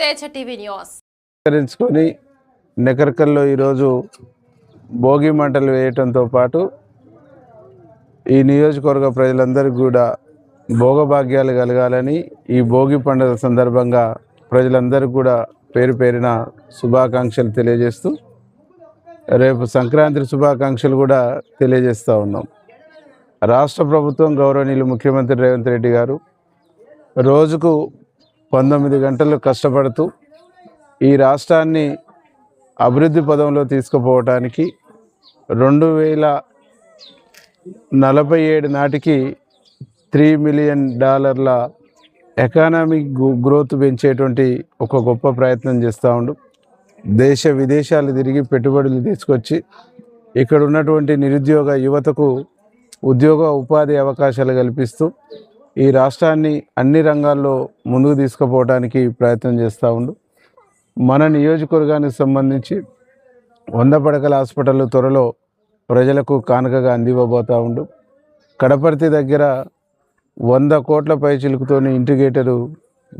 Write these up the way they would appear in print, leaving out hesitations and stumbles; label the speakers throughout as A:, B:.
A: Teja TV news
B: కరించుకొని నెకర్కల్లో ఈరోజు భోగి మంటలు వేయటంతో పాటు ఈ నియోజకవర్గ ప్రజలందరికీ కూడా భోగభాగ్యాలు కలగాలని ఈ భోగి పండుగ సందర్భంగా ప్రజలందరికీ కూడా పేరు పేరిన శుభాకాంక్షలు తెలియజేస్తూ రేపు సంక్రాంతి శుభాకాంక్షలు కూడా తెలియజేస్తూ ఉన్నాం. రాష్ట్ర ప్రభుత్వం గౌరవనీయులు ముఖ్యమంత్రి రేవంత్ రెడ్డి గారు రోజుకు 19 గంటలు కష్టపడుతూ ఈ రాష్ట్రాన్ని అభివృద్ధి పదంలో తీసుకుపోవటానికి 2047 నాటికి $3 మిలియన్ ఎకానమిక్ గ్రోత్ పెంచేటువంటి ఒక గొప్ప ప్రయత్నం చేస్తూ ఉండు. దేశ విదేశాలు తిరిగి పెట్టుబడులు తీసుకొచ్చి ఇక్కడ ఉన్నటువంటి నిరుద్యోగ యువతకు ఉద్యోగ ఉపాధి అవకాశాలు కల్పిస్తూ ఈ రాష్ట్రాన్ని అన్ని రంగాల్లో ముందుకు తీసుకుపోవడానికి ప్రయత్నం చేస్తూ ఉండు. మన నియోజకవర్గానికి సంబంధించి 100 పడకల హాస్పిటల్ త్వరలో ప్రజలకు కానుకగా అందివ్వబోతూ ఉండు. కడపర్తి దగ్గర 100 కోట్ల పైచిలుకుతోని ఇంటిగ్రేటరు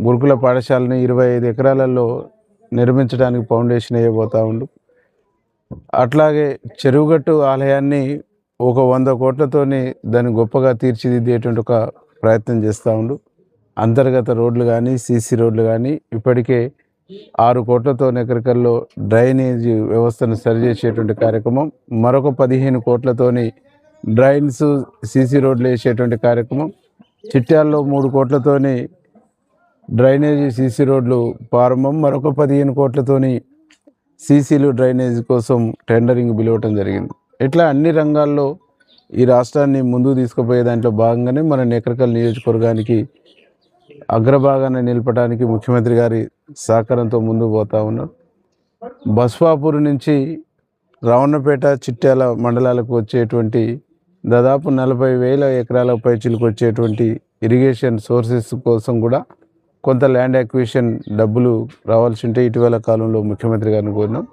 B: గురుకుల పాఠశాలని 25 ఎకరాలలో నిర్మించడానికి ఫౌండేషన్ వేయబోతూ ఉండు. అట్లాగే చెరువుగట్టు ఆలయాన్ని ఒక 100 కోట్లతోని దాన్ని గొప్పగా తీర్చిదిద్దేటువంటి ఒక ప్రయత్నం చేస్తూ ఉండు. అంతర్గత రోడ్లు కానీ సీసీ రోడ్లు కానీ ఇప్పటికే 6 కోట్లతో నెకరికల్లో డ్రైనేజ్ వ్యవస్థను సరిచేసేటువంటి కార్యక్రమం, మరొక 15 కోట్లతోని డ్రైన్స్ సీసీ రోడ్లు వేసేటువంటి కార్యక్రమం, చిట్యాల్లో 3 కోట్లతోని డ్రైనేజీ సీసీ రోడ్లు ప్రారంభం, మరొక 15 కోట్లతోని సీసీలు డ్రైనేజ్ కోసం టెండరింగ్ పిలవటం జరిగింది. ఇట్లా అన్ని రంగాల్లో ఈ రాష్ట్రాన్ని ముందుకు తీసుకుపోయే దాంట్లో భాగంగానే మన నెకరికల్ నియోజకవర్గానికి అగ్రభాగాన నిలపడానికి ముఖ్యమంత్రి గారి సహకారంతో ముందుకు పోతా ఉన్నారు. బస్వాపూర్ నుంచి రావణపేట చిట్యాల మండలాలకు వచ్చేటువంటి దాదాపు 40,000 ఎకరాల పైచిలకు వచ్చేటువంటి ఇరిగేషన్ సోర్సెస్ కోసం కూడా కొంత ల్యాండ్ అక్విజిషన్ డబ్బులు రావాల్సి ఉంటే ఇటీవల కాలంలో ముఖ్యమంత్రి గారిని కోరినాం.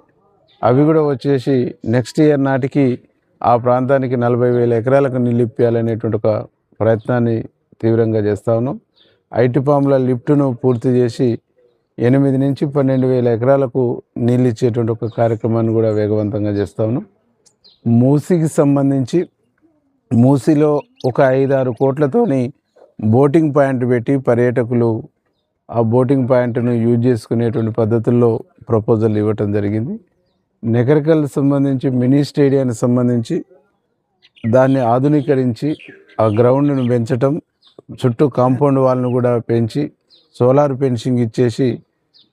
B: అవి కూడా వచ్చేసి నెక్స్ట్ ఇయర్ నాటికి ఆ ప్రాంతానికి 40,000 ఎకరాలకు నీళ్ళు ఇప్పించాలనేటువంటి ఒక ప్రయత్నాన్ని తీవ్రంగా చేస్తూ ఉన్నాం. ఐటీ పాముల లిఫ్ట్ను పూర్తి చేసి 8 నుంచి 12,000 ఎకరాలకు నీళ్ళు ఇచ్చేటువంటి ఒక కార్యక్రమాన్ని కూడా వేగవంతంగా చేస్తూ ఉన్నాం. మూసీకి సంబంధించి మూసీలో ఒక 5-6 కోట్లతోని బోటింగ్ పాయింట్ పెట్టి పర్యాటకులు ఆ బోటింగ్ పాయింట్ను యూజ్ చేసుకునేటువంటి పద్ధతుల్లో ప్రపోజల్ ఇవ్వటం జరిగింది. నెకరికల్ సంబంధించి మినీ స్టేడియానికి సంబంధించి దాన్ని ఆధునీకరించి ఆ గ్రౌండ్ను పెంచటం, చుట్టూ కాంపౌండ్ వాల్ను కూడా పెంచి సోలార్ ఫెన్సింగ్ ఇచ్చేసి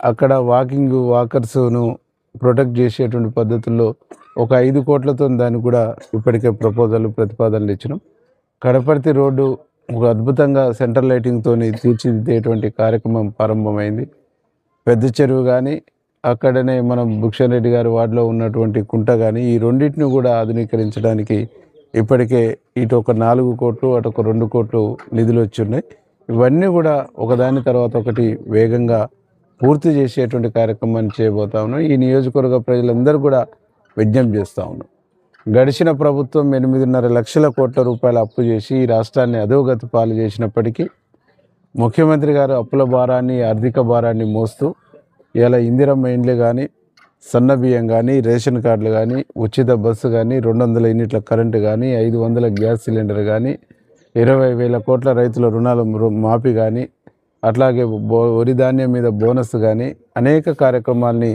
B: అక్కడ వాకర్స్ను ప్రొటెక్ట్ చేసేటువంటి పద్ధతుల్లో ఒక 5 కోట్లతో దానికి కూడా ఇప్పటికే ప్రతిపాదనలు ఇచ్చినాం. కడపర్తి రోడ్డు ఒక అద్భుతంగా సెంట్రల్ లైటింగ్తో తీర్చిదిద్దేటువంటి కార్యక్రమం ప్రారంభమైంది. పెద్ద చెరువు కానీ అక్కడనే మనం భూషణ్ రెడ్డి గారి వార్డులో ఉన్నటువంటి కుంట కానీ ఈ రెండింటిని కూడా ఆధునీకరించడానికి ఇప్పటికే ఇటు ఒక 4 కోట్లు అటు ఒక 2 కోట్లు నిధులు వచ్చి ఉన్నాయి. ఇవన్నీ కూడా ఒకదాని తర్వాత ఒకటి వేగంగా పూర్తి చేసేటువంటి కార్యక్రమాన్ని చేయబోతా ఉన్నాం. ఈ నియోజకవర్గ ప్రజలందరూ కూడా విజ్ఞప్తి చేస్తూ ఉన్నాం. గడిచిన ప్రభుత్వం 8.5 లక్షల కోట్ల రూపాయల అప్పు చేసి ఈ రాష్ట్రాన్ని అధోగతి పాలు చేసినప్పటికీ ముఖ్యమంత్రి గారు అప్పుల భారాన్ని ఆర్థిక భారాన్ని మోస్తూ ఇలా ఇందిరమ్మ ఇండ్లు కానీ సన్న బియ్యం కానీ రేషన్ కార్డులు కానీ ఉచిత బస్సు కానీ 200 యూనిట్ల కరెంటు కానీ 500 గ్యాస్ సిలిండర్ కానీ 20,000 కోట్ల రైతుల రుణాల మాఫీ కానీ అట్లాగే వరి ధాన్యం మీద బోనస్ కానీ అనేక కార్యక్రమాల్ని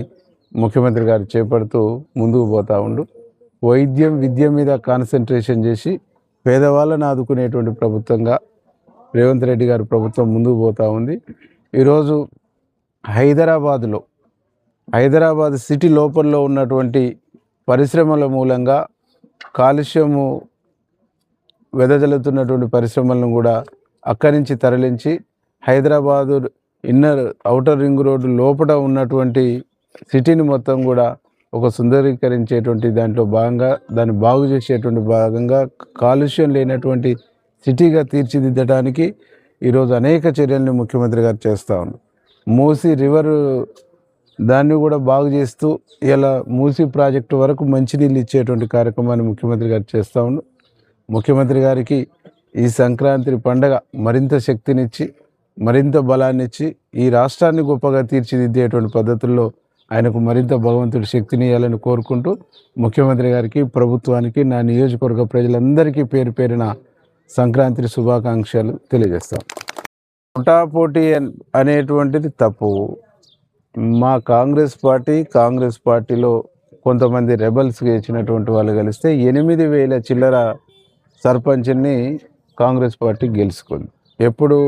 B: ముఖ్యమంత్రి గారు చేపడుతూ ముందుకు పోతూ ఉండు. వైద్యం విద్య మీద కాన్సన్ట్రేషన్ చేసి పేదవాళ్ళని ఆదుకునేటువంటి ప్రభుత్వంగా రేవంత్ రెడ్డి గారి ప్రభుత్వం ముందుకు పోతూ ఉంది. ఈరోజు హైదరాబాద్ సిటీ లోపల్లో ఉన్నటువంటి పరిశ్రమల మూలంగా కాలుష్యము వెదజల్లుతున్నటువంటి పరిశ్రమలను కూడా అక్కడి నుంచి తరలించి హైదరాబాదు ఔటర్ రింగ్ రోడ్డు లోపల ఉన్నటువంటి సిటీని మొత్తం కూడా ఒక సుందరీకరించేటువంటి దాంట్లో భాగంగా దాన్ని బాగు చేసేటువంటి భాగంగా కాలుష్యం లేనటువంటి సిటీగా తీర్చిదిద్దడానికి ఈరోజు అనేక చర్యలను ముఖ్యమంత్రి గారు చేస్తూ ఉన్నారు. మూసీ రివర్ దాన్ని కూడా బాగు చేస్తూ ఇలా మూసీ ప్రాజెక్టు వరకు మంచినీళ్ళు ఇచ్చేటువంటి కార్యక్రమాన్ని ముఖ్యమంత్రి గారు చేస్తూ ఉన్నారు. ముఖ్యమంత్రి గారికి ఈ సంక్రాంతి పండగ మరింత శక్తినిచ్చి మరింత బలాన్ని ఇచ్చి ఈ రాష్ట్రాన్ని గొప్పగా తీర్చిదిద్దేటువంటి పద్ధతుల్లో ఆయనకు మరింత భగవంతుడి శక్తిని ఇవ్వాలని కోరుకుంటూ ముఖ్యమంత్రి గారికి, ప్రభుత్వానికి, నా నియోజకవర్గ ప్రజలందరికీ పేరు పేరిన సంక్రాంతి శుభాకాంక్షలు తెలియజేస్తాం. పోటాపోటీ అనేటువంటిది తప్పు. మా కాంగ్రెస్ పార్టీలో కొంతమంది రెబల్స్గా ఇచ్చినటువంటి వాళ్ళు కలిస్తే 8,000 చిల్లర సర్పంచ్ని కాంగ్రెస్ పార్టీ గెలుచుకుంది. ఎప్పుడు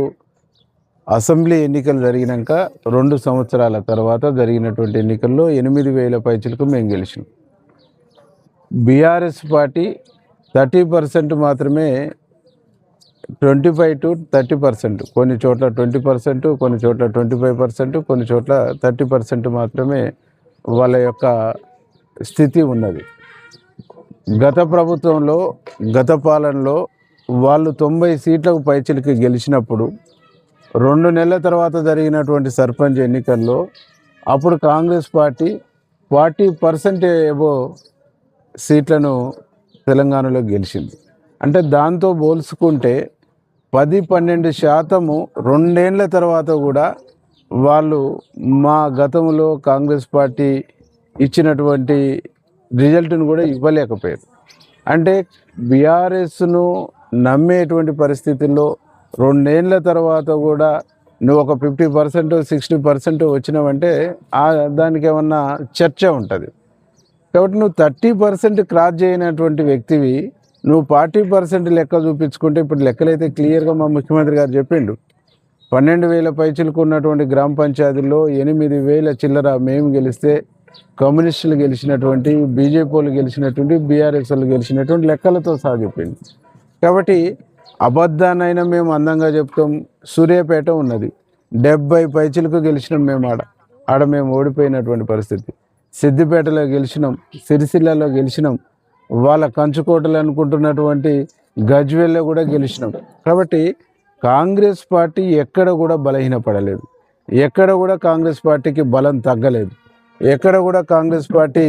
B: అసెంబ్లీ ఎన్నికలు జరిగినాక 2 సంవత్సరాల తర్వాత జరిగినటువంటి ఎన్నికల్లో 8,000 పైచిలకు మేము గెలిచినాం. బీఆర్ఎస్ పార్టీ 30% మాత్రమే, 25 to 30%, కొన్ని చోట్ల 20%, కొన్ని చోట్ల 25%, కొన్ని చోట్ల 30% మాత్రమే వాళ్ళ యొక్క స్థితి ఉన్నది. గత ప్రభుత్వంలో, గత పాలనలో వాళ్ళు 90 సీట్లకు పైచిలకి గెలిచినప్పుడు 2 నెలల తర్వాత జరిగినటువంటి సర్పంచ్ ఎన్నికల్లో అప్పుడు కాంగ్రెస్ పార్టీ 40% ఏవో సీట్లను తెలంగాణలో గెలిచింది. అంటే దాంతో పోల్చుకుంటే 10-12% 2 ఏళ్ల తర్వాత కూడా వాళ్ళు మా గతంలో కాంగ్రెస్ పార్టీ ఇచ్చినటువంటి రిజల్ట్ను కూడా ఇవ్వలేకపోయారు. అంటే బీఆర్ఎస్ను నమ్మేటువంటి పరిస్థితుల్లో 2 ఏళ్ల తర్వాత కూడా నువ్వు ఒక 50%, 60% వచ్చినావంటే దానికి ఏమన్నా చర్చ ఉంటుంది. కాబట్టి నువ్వు 30% క్రాస్ చేయనటువంటి వ్యక్తివి నువ్వు 40% లెక్క చూపించుకుంటే, ఇప్పుడు లెక్కలైతే క్లియర్గా మా ముఖ్యమంత్రి గారు చెప్పిండు. 12,000 పైచిలకు ఉన్నటువంటి గ్రామ పంచాయతీల్లో 8,000 చిల్లర మేము గెలిస్తే కమ్యూనిస్టులు గెలిచినటువంటి, బీజేపీ వాళ్ళు గెలిచినటువంటి, బీఆర్ఎస్ వాళ్ళు గెలిచినటువంటి లెక్కలతో సహా చెప్పింది. కాబట్టి అబద్ధానైనా మేము అందంగా చెప్తాం. సూర్యాపేట ఉన్నది, 70 పైచిలకు గెలిచినాం మేము. ఆడ మేము ఓడిపోయినటువంటి పరిస్థితి. సిద్దిపేటలో గెలిచినాం, సిరిసిల్లలో గెలిచినాం, వాళ్ళ కంచుకోటలు అనుకుంటున్నటువంటి గజ్వేల్లో కూడా గెలిచినాం. కాబట్టి కాంగ్రెస్ పార్టీ ఎక్కడ కూడా బలహీనపడలేదు, ఎక్కడ కూడా కాంగ్రెస్ పార్టీకి బలం తగ్గలేదు, ఎక్కడ కూడా కాంగ్రెస్ పార్టీ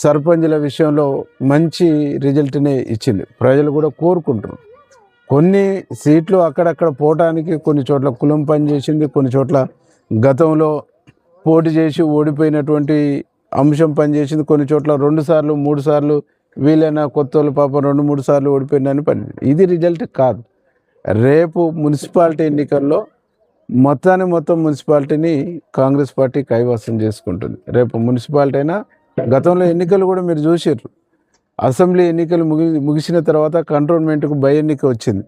B: సర్పంచుల విషయంలో మంచి రిజల్ట్నే ఇచ్చింది. ప్రజలు కూడా కోరుకుంటారు. కొన్ని సీట్లు అక్కడక్కడ పోవటానికి కొన్ని చోట్ల కులం పనిచేసింది, కొన్ని చోట్ల గతంలో పోటీ చేసి ఓడిపోయినటువంటి అంశం పనిచేసింది, కొన్ని చోట్ల 2 సార్లు 3 సార్లు వీలైనా కొత్త వాళ్ళు పాపం 2-3 సార్లు ఓడిపోయిందని పని. ఇది రిజల్ట్ కాదు. రేపు మున్సిపాలిటీ ఎన్నికల్లో మొత్తం మున్సిపాలిటీని కాంగ్రెస్ పార్టీ కైవసం చేసుకుంటుంది. రేపు మున్సిపాలిటీ అయినా, గతంలో ఎన్నికలు కూడా మీరు చూసారు. అసెంబ్లీ ఎన్నికలు ముగిసిన తర్వాత కంటోన్మెంట్కు బై ఎన్నిక వచ్చింది.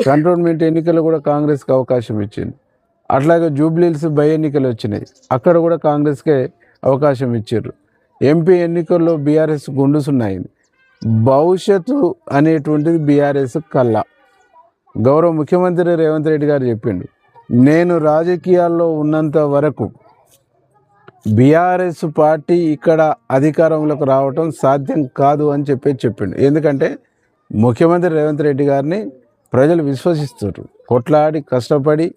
B: కంటోన్మెంట్ ఎన్నికలు కూడా కాంగ్రెస్కి అవకాశం ఇచ్చింది. అట్లాగే జూబ్లీహిల్స్ బై ఎన్నికలు వచ్చినాయి, అక్కడ కూడా కాంగ్రెస్కే అవకాశం ఇచ్చారు. ఎంపీ ఎన్నికల్లో బీఆర్ఎస్ గుండుసున్నాయింది. భవిష్యత్తు అనేటువంటిది బీఆర్ఎస్ కల్లా. గౌరవ ముఖ్యమంత్రి రేవంత్ రెడ్డి గారు చెప్పిండు, నేను రాజకీయాల్లో ఉన్నంత వరకు బీఆర్ఎస్ పార్టీ ఇక్కడ అధికారంలోకి రావటం సాధ్యం కాదు అని చెప్పిండు. ఎందుకంటే ముఖ్యమంత్రి రేవంత్ రెడ్డి గారిని ప్రజలు విశ్వసిస్తారు. కొట్లాడి కష్టపడి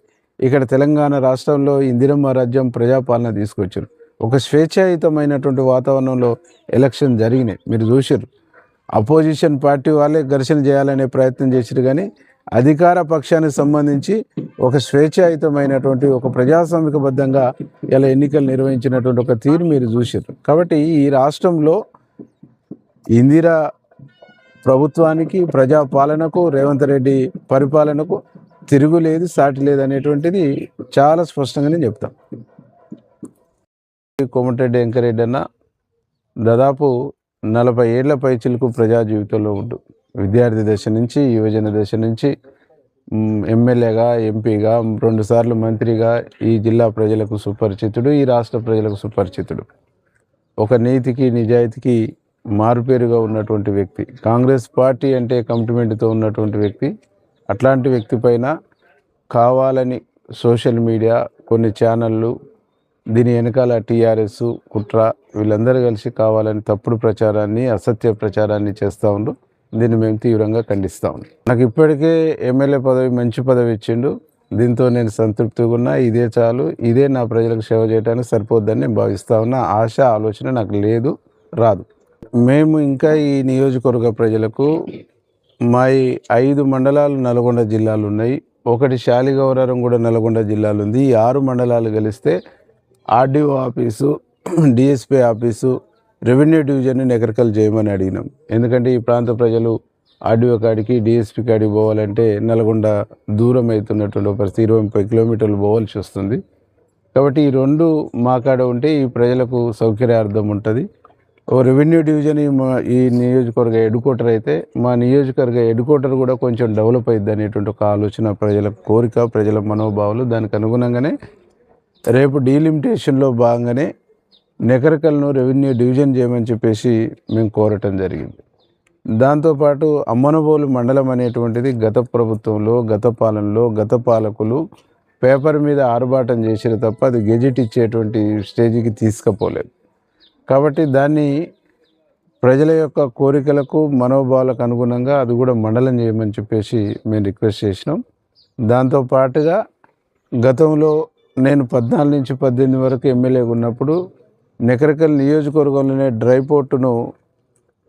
B: ఇక్కడ తెలంగాణ రాష్ట్రంలో ఇందిరమ్మ రాజ్యం ప్రజాపాలన తీసుకొచ్చారు. ఒక స్వేచ్ఛాయుతమైనటువంటి వాతావరణంలో ఎలక్షన్ జరిగినాయి, మీరు చూసారు. అపోజిషన్ పార్టీ వాళ్ళే ఘర్షణ చేయాలనే ప్రయత్నం చేశారు, కానీ అధికార పక్షానికి సంబంధించి ఒక స్వేచ్ఛాయుతమైనటువంటి, ఒక ప్రజాస్వామికబద్ధంగా ఇలా ఎన్నికలు నిర్వహించినటువంటి ఒక తీరు మీరు చూసారు. కాబట్టి ఈ రాష్ట్రంలో ఇందిరా ప్రభుత్వానికి, ప్రజాపాలనకు, రేవంత్ రెడ్డి పరిపాలనకు తిరుగులేదు, సాటి లేదు అనేటువంటిది చాలా స్పష్టంగా నేను చెప్తాను. కోమటిరెడ్డి వెంకరెడ్డి అన్న దాదాపు 40 ఏళ్ల పైచిలకు ప్రజా జీవితంలో ఉండు. విద్యార్థి దశ నుంచి, యువజన దశ నుంచి ఎమ్మెల్యేగా, ఎంపీగా, 2 సార్లు మంత్రిగా ఈ జిల్లా ప్రజలకు సుపరిచితుడు, ఈ రాష్ట్ర ప్రజలకు సుపరిచితుడు. ఒక నీతికి, నిజాయితీకి మారుపేరుగా ఉన్నటువంటి వ్యక్తి. కాంగ్రెస్ పార్టీ అంటే కమిట్మెంట్తో ఉన్నటువంటి వ్యక్తి. అట్లాంటి వ్యక్తి పైన కావాలని సోషల్ మీడియా, కొన్ని ఛానళ్ళు, దీని వెనకాల టీఆర్ఎస్ కుట్ర, వీళ్ళందరూ కలిసి కావాలని తప్పుడు ప్రచారాన్ని, అసత్య ప్రచారాన్ని చేస్తూ ఉండు. దీన్ని మేము తీవ్రంగా ఖండిస్తూ ఉన్నాం. నాకు ఇప్పటికే ఎమ్మెల్యే పదవి, మంచి పదవి ఇచ్చిండు. దీంతో నేను సంతృప్తిగా ఉన్నా. ఇదే చాలు, ఇదే నా ప్రజలకు సేవ చేయడానికి సరిపోద్దని నేను భావిస్తూ ఉన్నా. ఆశ, ఆలోచన నాకు లేదు, రాదు. మేము ఇంకా ఈ నియోజకవర్గ ప్రజలకు మా 5 మండలాలు నల్గొండ జిల్లాలు ఉన్నాయి. ఒకటి శాలిగౌరారం కూడా నల్గొండ జిల్లాలో ఉంది. ఈ 6 మండలాలు కలిస్తే RDO office, DSP office, revenue డివిజన్ని నకరికల్ చేయమని అడిగినాం. ఎందుకంటే ఈ ప్రాంత ప్రజలు ఆర్డీఓ కాడికి, డిఎస్పీ కాడికి పోవాలంటే నల్గొండ దూరం అవుతున్నటువంటి పరిస్థితి, 20-30 కిలోమీటర్లు పోవాల్సి వస్తుంది. కాబట్టి ఈ 2 మా కాడ ఉంటే ఈ ప్రజలకు సౌకర్యార్థం ఉంటుంది. ఓ రెవెన్యూ డివిజన్ ఈ నియోజకవర్గ హెడ్ క్వార్టర్ అయితే మా నియోజకవర్గ హెడ్ క్వార్టర్ కూడా కొంచెం డెవలప్ అయ్యిద్ది అనేటువంటి ఒక ఆలోచన, ప్రజల కోరిక, ప్రజల మనోభావాలు. దానికి అనుగుణంగానే రేపు డీలిమిటేషన్లో భాగంగానే నకరికల్ను రెవెన్యూ డివిజన్ చేయమని చెప్పేసి మేము కోరటం జరిగింది. దాంతోపాటు అమ్మనబోలు మండలం అనేటువంటిది గత ప్రభుత్వంలో, గత పాలనలో, గత పాలకులు పేపర్ మీద ఆర్భాటం చేసారు తప్ప అది గెజిట్ ఇచ్చేటువంటి స్టేజ్కి తీసుకుపోలేదు. కాబట్టి దాన్ని ప్రజల యొక్క కోరికలకు, మనోభావాలకు అనుగుణంగా అది కూడా మండలం చేయమని చెప్పేసి మేము రిక్వెస్ట్ చేసినాం. దాంతోపాటుగా గతంలో నేను 14 నుంచి 18 వరకు ఎమ్మెల్యేగా ఉన్నప్పుడు నకరికల్ నియోజకవర్గంలోనే డ్రై పోర్టును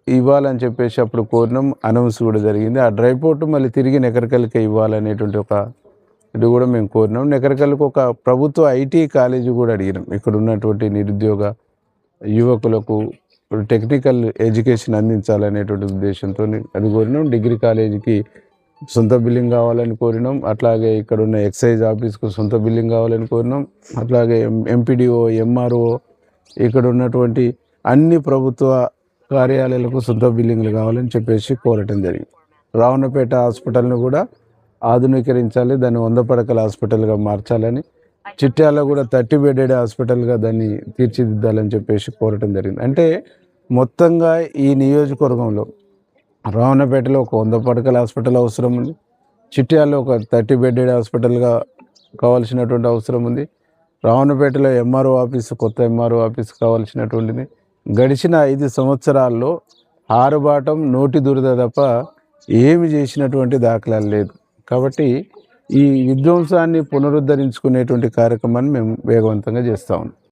B: ఇవ్వాలని చెప్పేసి అప్పుడు కోరినాం. అనౌన్స్ కూడా జరిగింది. ఆ డ్రై పోర్టు మళ్ళీ తిరిగి నకరికల్కే ఇవ్వాలనేటువంటి ఒక ఇది కూడా మేము కోరినాం. నకరికల్కు ఒక ప్రభుత్వ ఐటీ కాలేజీ కూడా అడిగినాం. ఇక్కడ ఉన్నటువంటి నిరుద్యోగ యువకులకు టెక్నికల్ ఎడ్యుకేషన్ అందించాలనేటువంటి ఉద్దేశంతో అది కోరినాం. డిగ్రీ కాలేజీకి సొంత బిల్డింగ్ కావాలని కోరినాం. అట్లాగే ఇక్కడ ఉన్న ఎక్సైజ్ ఆఫీస్కు సొంత బిల్డింగ్ కావాలని కోరినాం. అట్లాగే ఎంపీడీఓ, ఎంఆర్ఓ, ఇక్కడ ఉన్నటువంటి అన్ని ప్రభుత్వ కార్యాలయాలకు సొంత బిల్డింగ్లు కావాలని చెప్పేసి కోరటం జరిగింది. రావణపేట హాస్పిటల్ను కూడా ఆధునీకరించాలి, దాన్ని 100 పడకల హాస్పిటల్గా మార్చాలని, చిట్యాల కూడా 30 బెడెడ్ హాస్పిటల్గా దాన్ని తీర్చిదిద్దాలని చెప్పేసి కోరటం జరిగింది. అంటే మొత్తంగా ఈ నియోజకవర్గంలో రావణపేటలో ఒక 100 పడకల హాస్పిటల్ అవసరం ఉంది, చిట్యాలలో ఒక 30 బెడెడ్ హాస్పిటల్గా కావాల్సినటువంటి అవసరం ఉంది, రావణపేటలో ఎంఆర్ఓ ఆఫీసు, కొత్త ఎంఆర్ఓ ఆఫీసు కావాల్సినటువంటిది. గడిచిన 5 సంవత్సరాల్లో ఆరుబాటం, నోటి దురద తప్ప ఏమి చేసినటువంటి దాఖలాలు లేదు. కాబట్టి ఈ విధ్వంసాన్ని పునరుద్ధరించుకునేటువంటి కార్యక్రమాన్ని మేము వేగవంతంగా చేస్తూ ఉన్నాం.